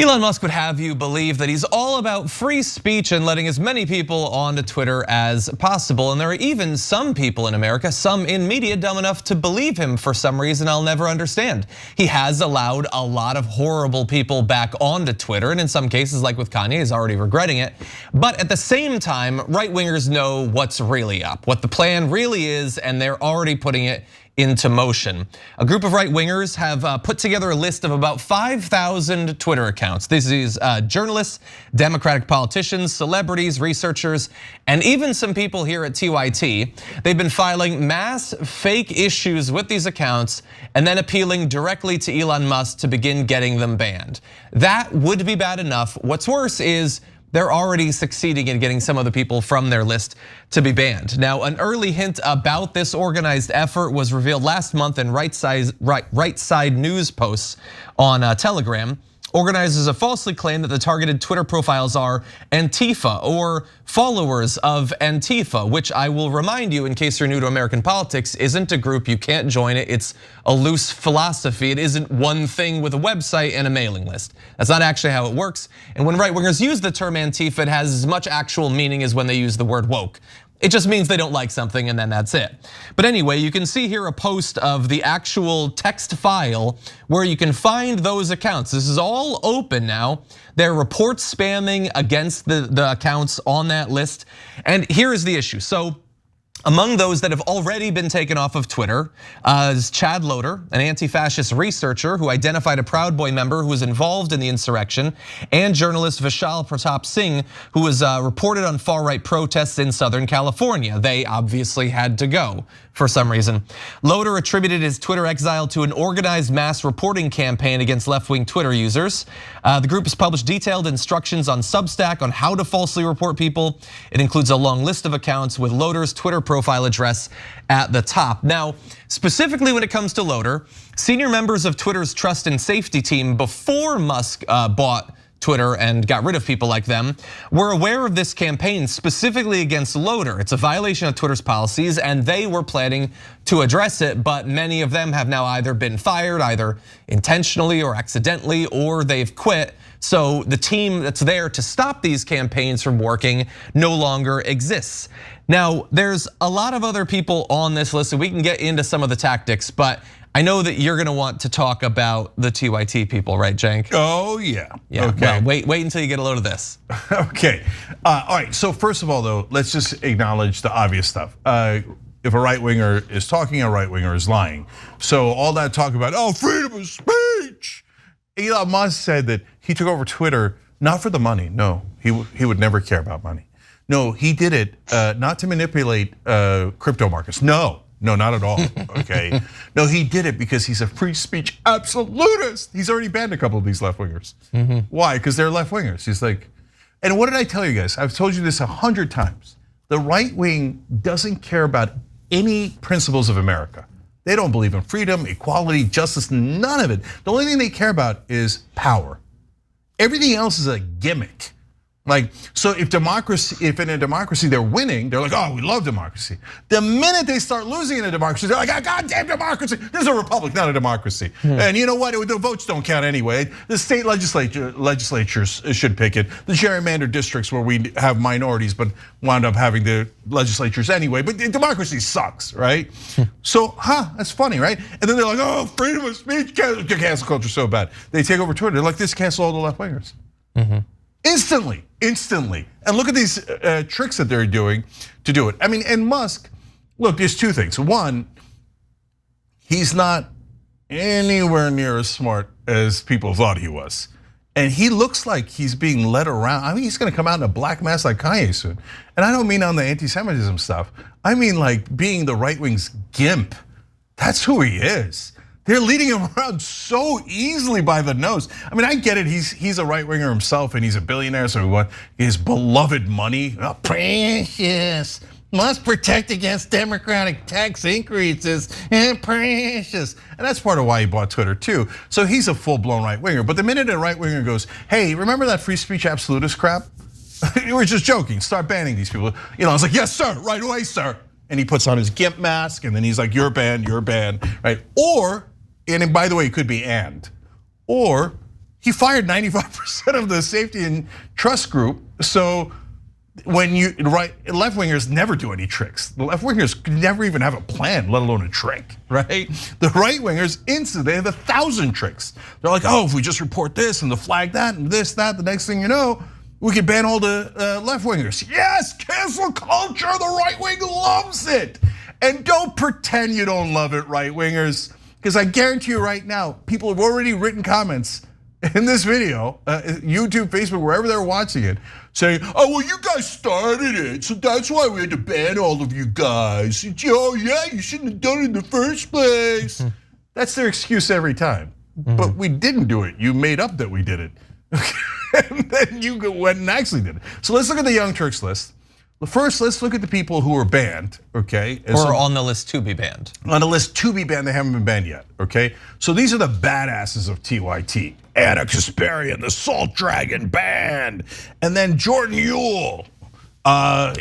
Elon Musk would have you believe that he's all about free speech and letting as many people onto Twitter as possible. And there are even some people in America, some in media, dumb enough to believe him for some reason I'll never understand. He has allowed a lot of horrible people back onto Twitter, and in some cases, like with Kanye, he's already regretting it. But at the same time, right-wingers know what's really up, what the plan really is, and they're already putting it into motion. A group of right-wingers have put together a list of about 5,000 Twitter accounts. This is journalists, Democratic politicians, celebrities, researchers, and even some people here at TYT. They've been filing mass fake issues with these accounts and then appealing directly to Elon Musk to begin getting them banned. That would be bad enough. What's worse is they're already succeeding in getting some of the people from their list to be banned. Now, an early hint about this organized effort was revealed last month in right side news posts on Telegram. Organizers have falsely claimed that the targeted Twitter profiles are Antifa or followers of Antifa, which I will remind you, in case you're new to American politics, isn't a group. You can't join it. It's a loose philosophy. It isn't one thing with a website and a mailing list. That's not actually how it works. And when right-wingers use the term Antifa, it has as much actual meaning as when they use the word woke. It just means they don't like something and then that's it. But anyway, you can see here a post of the actual text file where you can find those accounts. This is all open now. There are reports spamming against the accounts on that list. And here is the issue. So among those that have already been taken off of Twitter is Chad Loder, an anti-fascist researcher who identified a Proud Boy member who was involved in the insurrection, and journalist Vishal Pratap Singh, who was reported on far-right protests in Southern California. They obviously had to go for some reason. Loder attributed his Twitter exile to an organized mass reporting campaign against left-wing Twitter users. The group has published detailed instructions on Substack on how to falsely report people. It includes a long list of accounts with Loder's Twitter profile address at the top. Now, specifically when it comes to Loder, senior members of Twitter's trust and safety team before Musk bought Twitter and got rid of people like them were aware of this campaign specifically against Loder. It's a violation of Twitter's policies and they were planning to address it, but many of them have now either been fired, either intentionally or accidentally, or they've quit. So the team that's there to stop these campaigns from working no longer exists. Now, there's a lot of other people on this list and we can get into some of the tactics, but I know that you're gonna want to talk about the TYT people, right, Cenk? Oh yeah. Okay. Well, wait until you get a load of this. Okay. All right. So first of all, though, let's just acknowledge the obvious stuff. If a right winger is talking, a right winger is lying. So all that talk about freedom of speech. Elon Musk said that he took over Twitter not for the money. No, he would never care about money. No, he did it not to manipulate crypto markets. No, not at all, okay? No, he did it because he's a free speech absolutist. He's already banned a couple of these left-wingers. Why? Because they're left-wingers. He's like, and what did I tell you guys? I've told you this 100 times. The right wing doesn't care about any principles of America. They don't believe in freedom, equality, justice, none of it. The only thing they care about is power. Everything else is a gimmick. Like, so if in a democracy they're winning, they're like, oh, we love democracy. The minute they start losing in a democracy, they're like, goddamn democracy. This is a republic, not a democracy. And you know what? The votes don't count anyway. The state legislatures should pick it. The gerrymandered districts where we have minorities but wound up having the legislatures anyway. But democracy sucks, right? So, that's funny, right? And then they're like, oh, freedom of speech, cancel culture so bad. They take over Twitter. They're like, this cancel all the left wingers. Instantly. And look at these tricks that they're doing to do it. I mean, and Musk, look, there's two things. One, he's not anywhere near as smart as people thought he was. And he looks like he's being led around. I mean, he's gonna come out in a black mask like Kanye soon. And I don't mean on the anti-Semitism stuff. I mean like being the right wing's gimp. That's who he is. They're leading him around so easily by the nose. I mean, I get it, he's a right winger himself and he's a billionaire, so we want his beloved money. Oh, precious, must protect against democratic tax increases, and precious. And that's part of why he bought Twitter too. So he's a full-blown right winger. But the minute a right winger goes, hey, remember that free speech absolutist crap? You were just joking, start banning these people. You know, I was like, yes, sir, right away, sir. And he puts on his gimp mask and then he's like, you're banned, right? And by the way, it could be or he fired 95% of the safety and trust group. So when left wingers never do any tricks. The left wingers never even have a plan, let alone a trick, right? The right wingers instantly have 1,000 tricks. They're like, oh, if we just report this and the flag that and this, that, the next thing you know, we can ban all the left wingers. Yes, cancel culture, the right wing loves it. And don't pretend you don't love it, right wingers, because I guarantee you right now, people have already written comments in this video, YouTube, Facebook, wherever they're watching it, saying, oh, well, you guys started it, so that's why we had to ban all of you guys. Oh, yeah, you shouldn't have done it in the first place. That's their excuse every time. But we didn't do it. You made up that we did it. And then you went and actually did it. So let's look at the Young Turks list. First, let's look at the people who were banned, okay? Or on the list to be banned. On the list to be banned, they haven't been banned yet, okay? So these are the badasses of TYT. Anna Kasparian, the Salt Dragon, banned. And then Jordan Yule,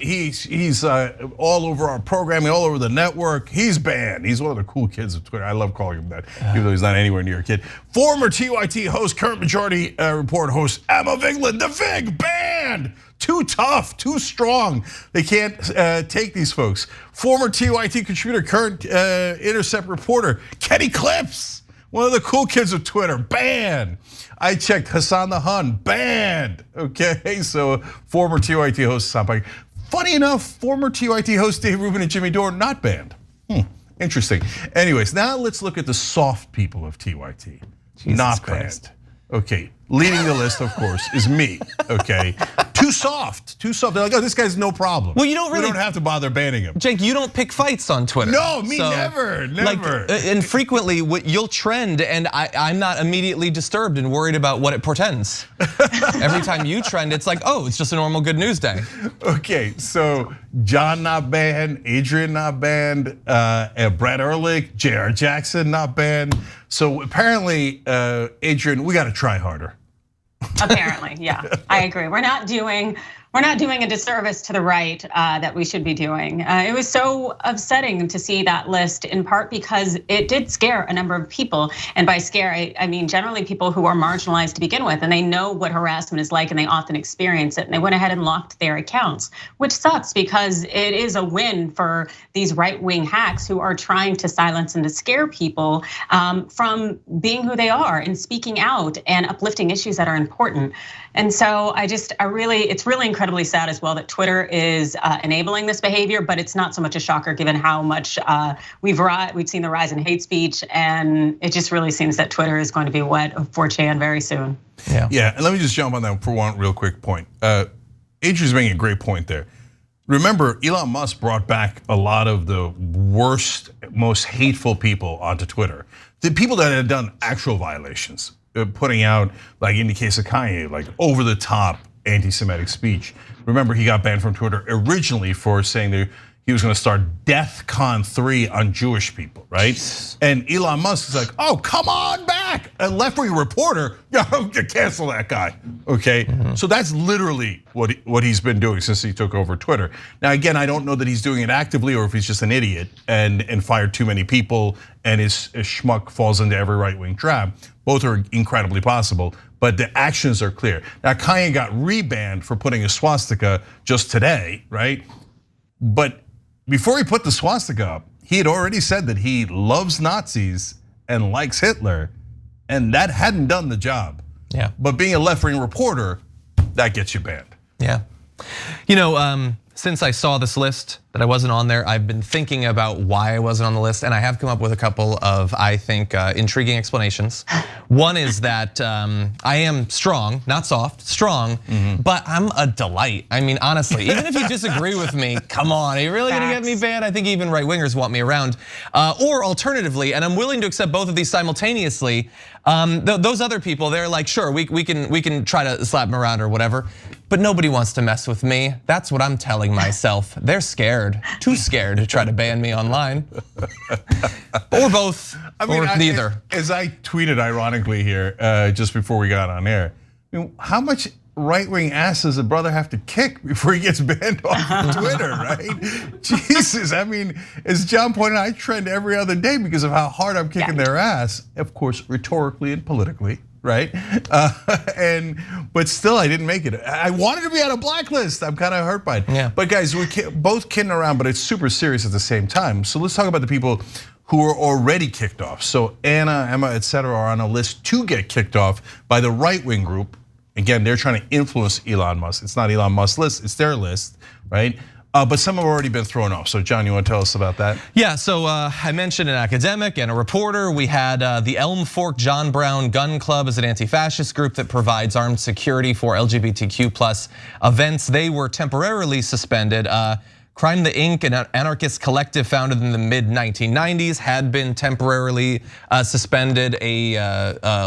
he's all over our programming, all over the network. He's banned. He's one of the cool kids of Twitter. I love calling him that, even though he's not anywhere near a kid. Former TYT host, current Majority Report host, Emma Vigeland, the Vig, banned. Too tough, too strong. They can't take these folks. Former TYT contributor, current Intercept reporter, Kenny Clips, one of the cool kids of Twitter, banned. I checked, Hassan the Hun, banned. Okay, so former TYT host, funny enough, former TYT host Dave Rubin and Jimmy Dore, not banned. Interesting. Anyways, now let's look at the soft people of TYT. Jesus not Christ. banned. Okay, leading the list, of course, is me, okay? Too soft, too soft. They're like, oh, this guy's no problem. Well, you don't really- We don't have to bother banning him. Cenk, you don't pick fights on Twitter. No, me never. And frequently you'll trend and I'm not immediately disturbed and worried about what it portends. Every time you trend, it's like, oh, it's just a normal good news day. Okay, so John not banned, Adrian not banned, Brad Ehrlich, J.R. Jackson not banned. So apparently, Adrian, we gotta try harder. Apparently, yeah, I agree. We're not doing a disservice to the right that we should be doing. It was so upsetting to see that list, in part because it did scare a number of people. And by scare, I mean generally people who are marginalized to begin with, and they know what harassment is like and they often experience it. And they went ahead and locked their accounts, which sucks because it is a win for these right-wing hacks who are trying to silence and to scare people from being who they are and speaking out and uplifting issues that are important. And so it's really incredibly sad as well that Twitter is enabling this behavior, but it's not so much a shocker given how much we've seen the rise in hate speech, and it just really seems that Twitter is going to be wet of 4chan very soon. Yeah, and let me just jump on that for one real quick point. Adrian's making a great point there. Remember, Elon Musk brought back a lot of the worst, most hateful people onto Twitter. The people that had done actual violations, putting out, like in the case of Kanye, like over the top anti-Semitic speech. Remember, he got banned from Twitter originally for saying that he was gonna start DEFCON 3 on Jewish people, right? And Elon Musk is like, oh, come on back. A left-wing reporter, cancel that guy, okay? So that's literally what he's been doing since he took over Twitter. Now, again, I don't know that he's doing it actively or if he's just an idiot and fired too many people and his schmuck falls into every right-wing trap. Both are incredibly possible, but the actions are clear. Now, Kanye got rebanned for putting a swastika just today, right? But before he put the swastika up, he had already said that he loves Nazis and likes Hitler, and that hadn't done the job. Yeah. But being a left-wing reporter, that gets you banned. Yeah. You know, since I saw this list that I wasn't on there, I've been thinking about why I wasn't on the list, and I have come up with a couple of, I think, intriguing explanations. One is that I am strong, not soft, strong, but I'm a delight. I mean, honestly, even if you disagree with me, come on, are you really gonna get me banned? I think even right-wingers want me around. Or alternatively, and I'm willing to accept both of these simultaneously, those other people, they're like, sure, we can try to slap them around or whatever, but nobody wants to mess with me. That's what I'm telling myself. They're scared, too scared to try to ban me online. Or both, or neither. As I tweeted ironically here, just before we got on air, how much right-wing ass does a brother have to kick before he gets banned off of Twitter, right? Jesus, I mean, as John pointed out, I trend every other day because of how hard I'm kicking their ass. Of course, rhetorically and politically, right? But still, I didn't make it. I wanted to be on a blacklist. I'm kind of hurt by it. Yeah. But guys, we're both kidding around, but it's super serious at the same time. So let's talk about the people who are already kicked off. So Anna, Emma, et cetera, are on a list to get kicked off by the right-wing group. Again, they're trying to influence Elon Musk. It's not Elon Musk's list, it's their list, right? But some have already been thrown off. So John, you want to tell us about that? Yeah, so I mentioned an academic and a reporter. We had the Elm Fork John Brown Gun Club as an anti-fascist group that provides armed security for LGBTQ+ events. They were temporarily suspended. Crime the Inc., an anarchist collective founded in the mid-1990s, had been temporarily suspended. A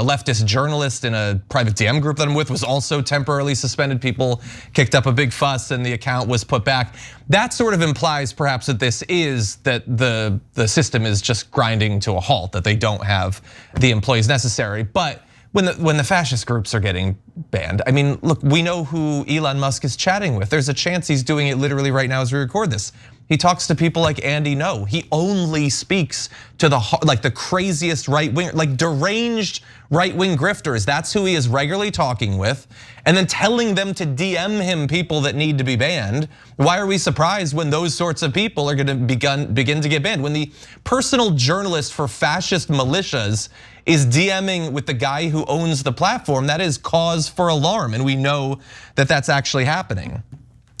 leftist journalist in a private DM group that I'm with was also temporarily suspended. People kicked up a big fuss and the account was put back. That sort of implies perhaps that the system is just grinding to a halt, that they don't have the employees necessary. But when the fascist groups are getting banned, I mean, look, we know who Elon Musk is chatting with. There's a chance he's doing it literally right now as we record this. He talks to people like Andy No. He only speaks to the craziest right wing, like deranged right wing grifters. That's who he is regularly talking with, and then telling them to DM him people that need to be banned. Why are we surprised when those sorts of people are going to begin to get banned? When the personal journalist for fascist militias is DMing with the guy who owns the platform, that is cause for alarm, and we know that that's actually happening.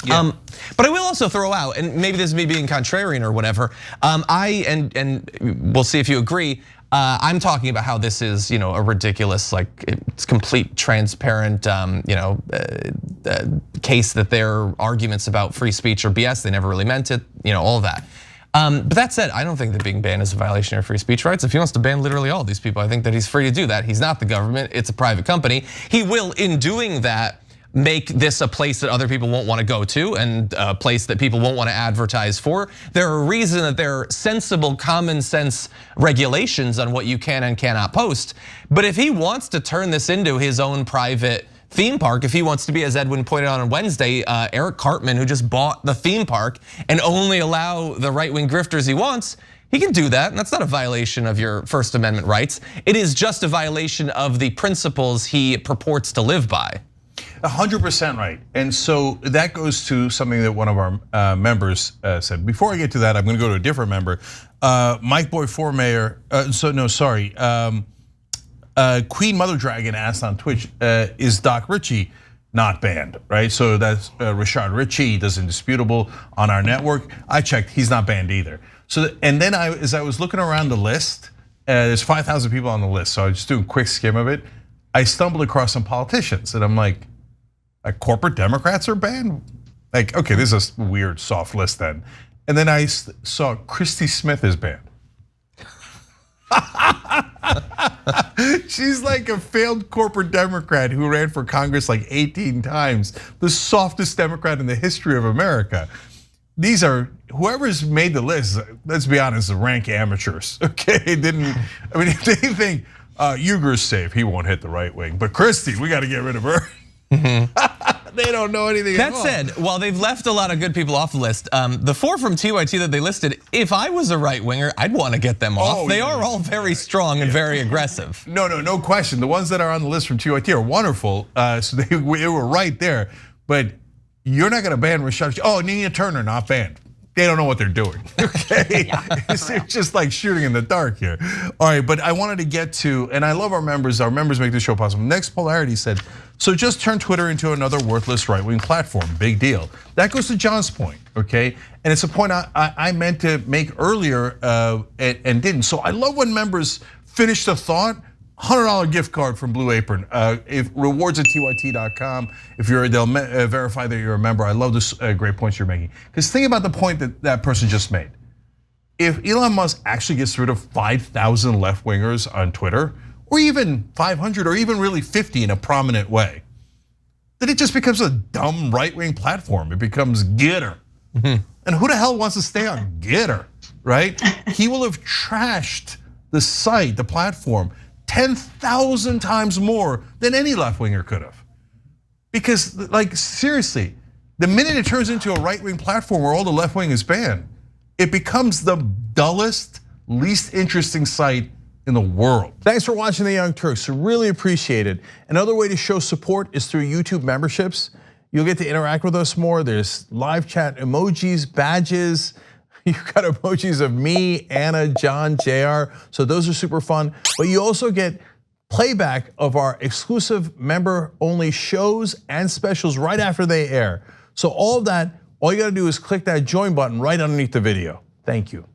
Yeah. But I will also throw out, and maybe this is me being contrarian or whatever, and we'll see if you agree, I'm talking about how this is, a ridiculous, like it's complete transparent, case that their arguments about free speech are BS. They never really meant it, all of that. But that said, I don't think that being banned is a violation of free speech rights. If he wants to ban literally all these people, I think that he's free to do that. He's not the government, it's a private company. He will, in doing that, make this a place that other people won't want to go to and a place that people won't want to advertise for. There are reasons that there are sensible, common sense regulations on what you can and cannot post. But if he wants to turn this into his own private theme park, if he wants to be, as Edwin pointed out on Wednesday, Eric Cartman, who just bought the theme park and only allow the right-wing grifters he wants, he can do that, and that's not a violation of your First Amendment rights. It is just a violation of the principles he purports to live by. 100% right. And so that goes to something that one of our members said. Before I get to that, I'm gonna go to a different member. Mike Boy for Mayor, Queen Mother Dragon asked on Twitch, is Doc Ritchie not banned, right? So that's Rashad Ritchie, does Indisputable on our network. I checked, he's not banned either. So, and then as I was looking around the list, there's 5,000 people on the list, so I was just doing a quick skim of it. I stumbled across some politicians and I'm like corporate Democrats are banned? Like, okay, this is a weird soft list then. And then I saw Christy Smith is banned. She's like a failed corporate Democrat who ran for Congress like 18 times, the softest Democrat in the history of America. These are, whoever's made the list, let's be honest, rank amateurs, okay? If they think Uygur's safe, he won't hit the right wing, but Christie, we gotta get rid of her. They don't know anything at all. That said, while they've left a lot of good people off the list, the 4 from TYT that they listed, if I was a right winger, I'd want to get them off. They are all very strong and very aggressive. No question. The ones that are on the list from TYT are wonderful, so they were right there. But you're not going to ban Rashad. Oh, Nina Turner not banned. They don't know what they're doing, okay? It's just like shooting in the dark here. All right, but I wanted to get to, and I love our members make this show possible. Next Polarity said, so just turn Twitter into another worthless right-wing platform, big deal. That goes to John's point, okay? And it's a point I meant to make earlier and didn't. So I love when members finish the thought. $100 gift card from Blue Apron. If rewards at tyt.com. If they'll verify that you're a member. I love this great points you're making. Because think about the point that person just made. If Elon Musk actually gets rid of 5,000 left-wingers on Twitter, or even 500, or even really 50 in a prominent way, then it just becomes a dumb right-wing platform. It becomes Getter. And who the hell wants to stay on Getter, right? He will have trashed the site, the platform, 10,000 times more than any left-winger could have. Because, like, seriously, the minute it turns into a right-wing platform where all the left wing is banned, it becomes the dullest, least interesting site in the world. Thanks for watching the Young Turks, really appreciate it. Another way to show support is through YouTube memberships. You'll get to interact with us more. There's live chat emojis, badges. You've got emojis of me, Anna, John, JR. So those are super fun. But you also get playback of our exclusive member-only shows and specials right after they air. So all of that, all you gotta do is click that join button right underneath the video. Thank you.